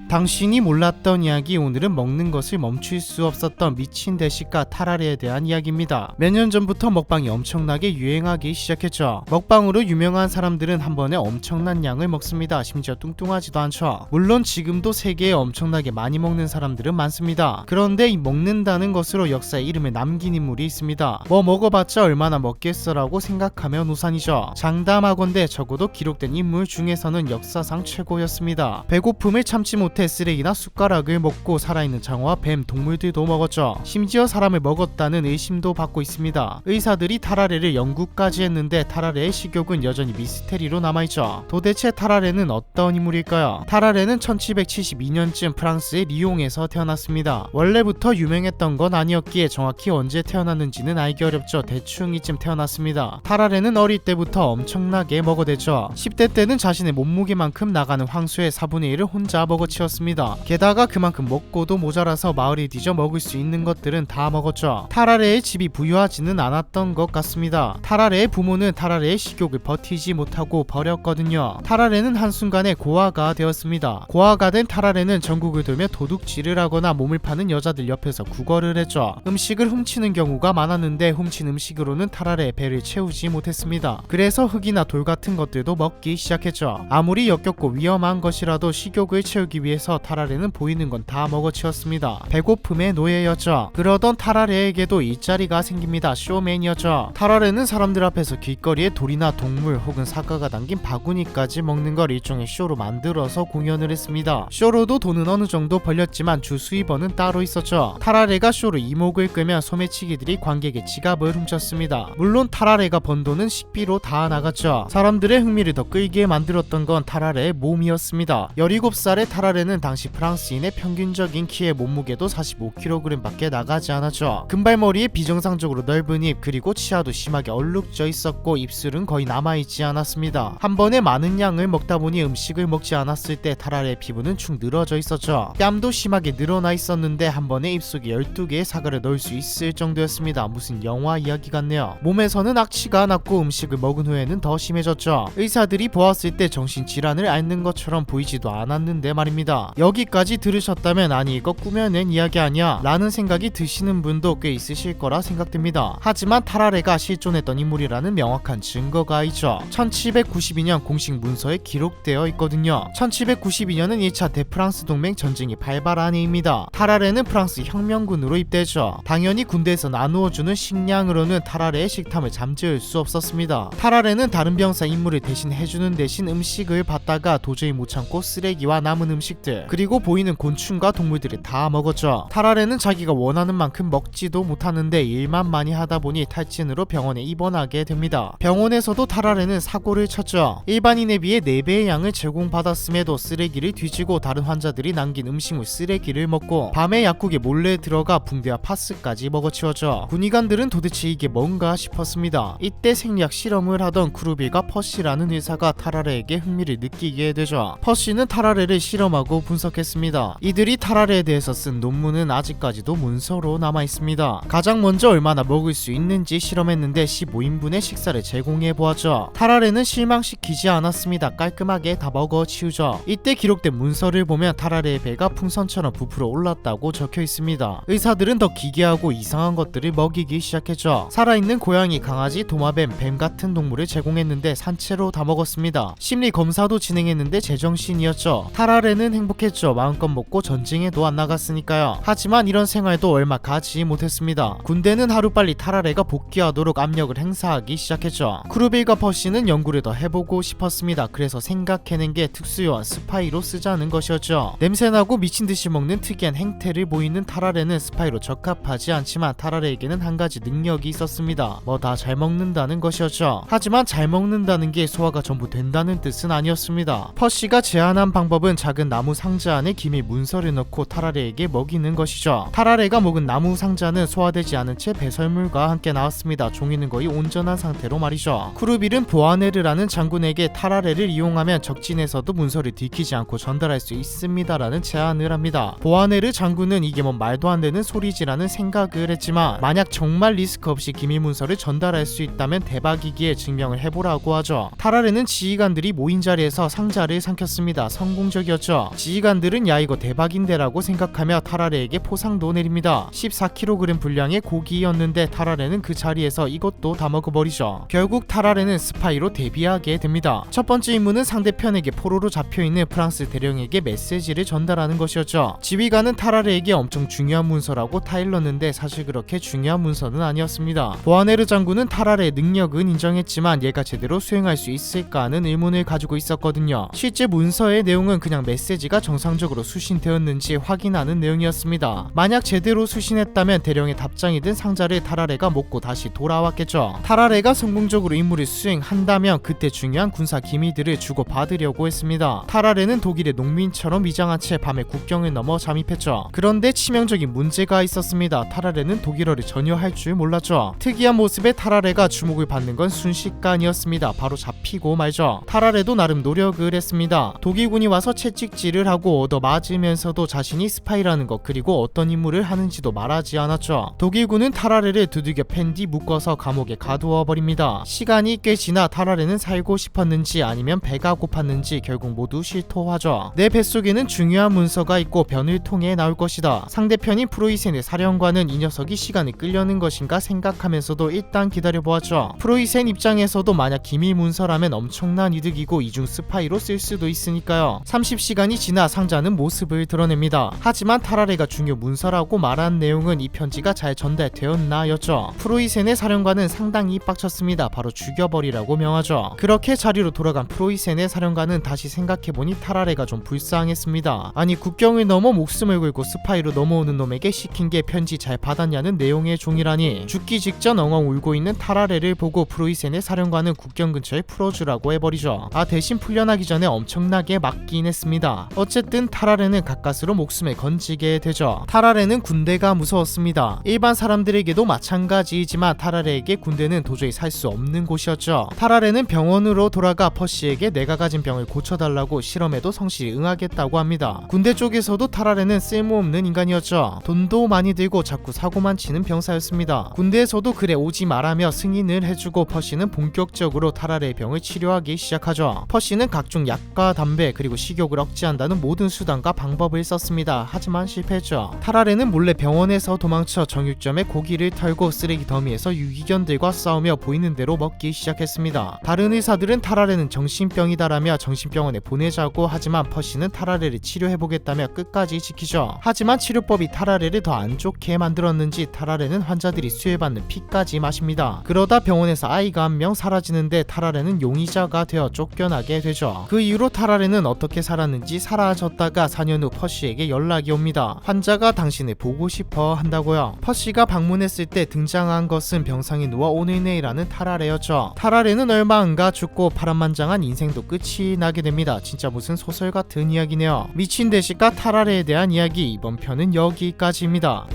당신이 몰랐던 이야기. 오늘은 먹는 것을 멈출 수 없었던 미친 대식가 타라레에 대한 이야기입니다. 몇 년 전부터 먹방이 엄청나게 유행하기 시작했죠. 먹방으로 유명한 사람들은 한 번에 엄청난 양을 먹습니다. 심지어 뚱뚱하지도 않죠. 물론 지금도 세계에 엄청나게 많이 먹는 사람들은 많습니다. 그런데 이 먹는다는 것으로 역사에 이름을 남긴 인물이 있습니다. 뭐 먹어봤자 얼마나 먹겠어라고 생각하면 오산이죠. 장담하건대 적어도 기록된 인물 중에서는 역사상 최고였습니다. 배고픔을 참지 못해 쓰레기나 숟가락을 먹고 살아있는 장어와 뱀, 동물들도 먹었죠. 심지어 사람을 먹었다는 의심도 받고 있습니다. 의사들이 타라레를 연구까지 했는데 타라레의 식욕은 여전히 미스테리로 남아있죠. 도대체 타라레는 어떤 인물일까요? 타라레는 1772년쯤 프랑스의 리옹에서 태어났습니다. 원래부터 유명했던 건 아니었기에 정확히 언제 태어났는지는 알기 어렵죠. 대충 이쯤 태어났습니다. 타라레는 어릴 때부터 엄청나게 먹어댔죠. 10대 때는 자신의 몸무게만큼 나가는 황소의 4분의 1을 혼자 먹어치웠습니다. 게다가 그만큼 먹고도 모자라서 마을을 뒤져 먹을 수 있는 것들은 다 먹었죠. 타라레의 집이 부유하지는 않았던 것 같습니다. 타라레의 부모는 타라레의 식욕을 버티지 못하고 버렸거든요. 타라레는 한순간에 고아가 되었습니다. 고아가 된 타라레는 전국을 돌며 도둑질을 하거나 몸을 파는 여자들 옆에서 구걸을 했죠. 음식을 훔치는 경우가 많았는데 훔친 음식으로는 타라레의 배를 채우지 못했습니다. 그래서 흙이나 돌 같은 것들도 먹기 시작했죠. 아무리 역겹고 위험한 것이라도 식욕을 채우기 위해서 타라레는 보이는 건 다 먹어치웠습니다. 배고픔의 노예였죠. 그러던 타라레에게도 일자리가 생깁니다. 쇼맨이었죠. 타라레는 사람들 앞에서 길거리에 돌이나 동물 혹은 사과가 담긴 바구니까지 먹는 걸 일종의 쇼로 만들어서 공연을 했습니다. 쇼로도 돈은 어느 정도 벌렸지만 주 수입원은 따로 있었죠. 타라레가 쇼로 이목을 끄면 소매치기들이 관객의 지갑을 훔쳤습니다. 물론 타라레가 번 돈은 식비로 다 나갔죠. 사람들의 흥미를 더 끌게 만들었던 건 타라레의 몸이었습니다. 17살의 타라레는 당시 프랑스인의 평균적인 키의 몸무게도 45kg 밖에 나가지 않았죠. 금발머리에 비정상적으로 넓은 입, 그리고 치아도 심하게 얼룩져 있었고 입술은 거의 남아있지 않았습니다. 한 번에 많은 양을 먹다 보니 음식을 먹지 않았을 때 타라레의 피부는 축 늘어져 있었죠. 뺨도 심하게 늘어나 있었는데 한 번에 입속에 12개의 사과를 넣을 수 있을 정도였습니다. 무슨 영화 이야기 같네요. 몸에서는 악취가 났고 음식을 먹은 후에는 더 심해졌죠. 의사들이 보았을 때 정신질환을 앓는 것처럼 보이지도 않았는데 말입니다. 여기까지 들으셨다면 아니 이거 꾸며낸 이야기 아니야 라는 생각이 드시는 분도 꽤 있으실 거라 생각됩니다. 하지만 타라레가 실존했던 인물이라는 명확한 증거가 있죠. 1792년 공식 문서에 기록되어 있거든요. 1792년은 1차 대프랑스 동맹 전쟁이 발발한 해입니다. 타라레는 프랑스 혁명군으로 입대했죠. 당연히 군대에서 나누어주는 식량으로는 타라레의 식탐을 잠재울 수 없었습니다. 타라레는 다른 병사 임무를 대신 해주는 대신 음식을 받다가 도저히 못 참고 쓰레기와 남은 음식들 그리고 보이는 곤충과 동물들을 다 먹었죠. 타라레는 자기가 원하는 만큼 먹지도 못하는데 일만 많이 하다 보니 탈진으로 병원에 입원하게 됩니다. 병원에서도 타라레는 사고를 쳤죠. 일반인에 비해 4배의 양을 제공받았음에도 쓰레기를 뒤지고 다른 환자들이 남긴 음식물 쓰레기를 먹고 밤에 약국에 몰래 들어가 붕대와 파스까지 먹어치웠죠. 군의관들은 도대체 이게 뭔가 싶었습니다. 이때 생리학 실험을 하던 크루빌과 퍼시라는 의사가 타라레에게 흥미를 느끼게 되죠. 퍼시는 타라레를 실험하고 분석했습니다. 이들이 타라레에 대해서 쓴 논문은 아직까지도 문서로 남아있습니다. 가장 먼저 얼마나 먹을 수 있는지 실험했는데 15인분의 식사를 제공해 보았죠. 타라레는 실망시키지 않았습니다. 깔끔하게 다 먹어치우죠. 이때 기록된 문서를 보면 타라레의 배가 풍선처럼 부풀어 올랐다고 적혀 있습니다. 의사들은 더 기괴하고 이상한 것들을 먹이기 시작했죠. 살아있는 고양이, 강아지, 도마뱀, 뱀 같은 동물을 제공했는데 산채로 다 먹었습니다. 심리 검사도 진행했는데 제정신이었죠. 타라레는 행복했죠. 마음껏 먹고 전쟁에도 안 나갔으니까요. 하지만 이런 생활도 얼마 가지 못했습니다. 군대는 하루빨리 타라레가 복귀하도록 압력을 행사하기 시작했죠. 크루빌과 퍼시는 연구를 더 해보고 싶었습니다. 그래서 생각해낸 게 특수요원 스파이로 쓰자는 것이었죠. 냄새나고 미친듯이 먹는 특이한 행태를 보이는 타라레는 스파이로 적합하지 않지만 타라레에게는 한 가지 능력이 있었습니다. 뭐 다 잘 먹는다는 것이었죠. 하지만 잘 먹는다는 게 소화가 전부 된다는 뜻은 아니었습니다. 퍼시가 제안한 방법은 작은 나무 나무 상자 안에 기밀 문서를 넣고 타라레에게 먹이는 것이죠. 타라레가 먹은 나무 상자는 소화되지 않은 채 배설물과 함께 나왔습니다. 종이는 거의 온전한 상태로 말이죠. 쿠르빌은 보아네르라는 장군에게 타라레를 이용하면 적진에서도 문서를 들키지 않고 전달할 수 있습니다라는 제안을 합니다. 보아네르 장군은 이게 뭔 말도 안 되는 소리지라는 생각을 했지만 만약 정말 리스크 없이 기밀 문서를 전달할 수 있다면 대박이기에 증명을 해보라고 하죠. 타라레는 지휘관들이 모인 자리에서 상자를 삼켰습니다. 성공적이었죠. 지휘관들은 야 이거 대박인데라고 생각하며 타라레에게 포상도 내립니다. 14kg 분량의 고기였는데 타라레는 그 자리에서 이것도 다 먹어버리죠. 결국 타라레는 스파이로 데뷔하게 됩니다. 첫 번째 임무는 상대편에게 포로로 잡혀있는 프랑스 대령에게 메시지를 전달하는 것이었죠. 지휘관은 타라레에게 엄청 중요한 문서라고 타일렀는데 사실 그렇게 중요한 문서는 아니었습니다. 보아네르 장군은 타라레의 능력은 인정했지만 얘가 제대로 수행할 수 있을까 하는 의문을 가지고 있었거든요. 실제 문서의 내용은 그냥 메시지가 정상적으로 수신되었는지 확인하는 내용이었습니다. 만약 제대로 수신했다면 대령의 답장이든 상자를 타라레가 먹고 다시 돌아왔겠죠. 타라레가 성공적으로 임무를 수행한다면 그때 중요한 군사 기밀들을 주고받으려고 했습니다. 타라레는 독일의 농민처럼 위장한 채 밤에 국경을 넘어 잠입했죠. 그런데 치명적인 문제가 있었습니다. 타라레는 독일어를 전혀 할 줄 몰랐죠. 특이한 모습에 타라레가 주목을 받는 건 순식간이었습니다. 바로 잡히고 말죠. 타라레도 나름 노력을 했습니다. 독일군이 와서 채찍질을 하고 얻어맞으면서도 자신이 스파이라는 것 그리고 어떤 임무를 하는지도 말하지 않았죠. 독일군은 타라레를 두들겨 팬 뒤 묶어서 감옥에 가두어 버립니다. 시간이 꽤 지나 타라레는 살고 싶었는지 아니면 배가 고팠는지 결국 모두 실토하죠. 내 뱃속에는 중요한 문서가 있고 변을 통해 나올 것이다. 상대편인 프로이센의 사령관은 이 녀석이 시간을 끌려는 것인가 생각하면서도 일단 기다려보았죠. 프로이센 입장에서도 만약 기밀 문서라면 엄청난 이득이고 이중 스파이로 쓸 수도 있으니까요. 30시간이 지나 상자는 모습을 드러냅니다. 하지만 타라레가 중요 문서라고 말한 내용은 이 편지가 잘 전달되었나 였죠. 프로이센의 사령관은 상당히 빡쳤습니다. 바로 죽여버리라고 명하죠. 그렇게 자리로 돌아간 프로이센의 사령관은 다시 생각해보니 타라레가 좀 불쌍했습니다. 아니 국경을 넘어 목숨을 걸고 스파이로 넘어오는 놈에게 시킨 게 편지 잘 받았냐는 내용의 종이라니. 죽기 직전 엉엉 울고 있는 타라레를 보고 프로이센의 사령관은 국경 근처에 풀어주라고 해버리죠. 대신 풀려나기 전에 엄청나게 맞긴 했습니다. 어쨌든 타라레는 가까스로 목숨을 건지게 되죠. 타라레는 군대가 무서웠습니다. 일반 사람들에게도 마찬가지이지만 타라레에게 군대는 도저히 살 수 없는 곳이었죠. 타라레는 병원으로 돌아가 퍼시에게 내가 가진 병을 고쳐달라고 실험에도 성실히 응하겠다고 합니다. 군대 쪽에서도 타라레는 쓸모없는 인간이었죠. 돈도 많이 들고 자꾸 사고만 치는 병사였습니다. 군대에서도 그래 오지 말라며 승인을 해주고 퍼시는 본격적으로 타라레의 병을 치료하기 시작하죠. 퍼시는 각종 약과 담배 그리고 식욕을 억제한다는 모든 수단과 방법을 썼습니다. 하지만 실패했죠. 타라레는 몰래 병원에서 도망쳐 정육점에 고기를 털고 쓰레기 더미에서 유기견들과 싸우며 보이는 대로 먹기 시작했습니다. 다른 의사들은 타라레는 정신병이다라며 정신병원에 보내자고 하지만 퍼시는 타라레를 치료해보겠다며 끝까지 지키죠. 하지만 치료법이 타라레를 더 안 좋게 만들었는지 타라레는 환자들이 수혈받는 피까지 마십니다. 그러다 병원에서 아이가 한 명 사라지는데 타라레는 용의자가 되어 쫓겨나게 되죠. 그 이후로 타라레는 어떻게 살았는지 사라졌다가 4년 후 퍼시에게 연락이 옵니다. 환자가 당신을 보고 싶어 한다고요. 퍼시가 방문했을 때 등장한 것은 병상에 누워 오늘 내일 하는 타라레였죠. 타라레는 얼마 안 가 죽고 파란만장한 인생도 끝이 나게 됩니다. 진짜 무슨 소설 같은 이야기네요. 미친 대식가 타라레에 대한 이야기 이번 편은 여기까지입니다.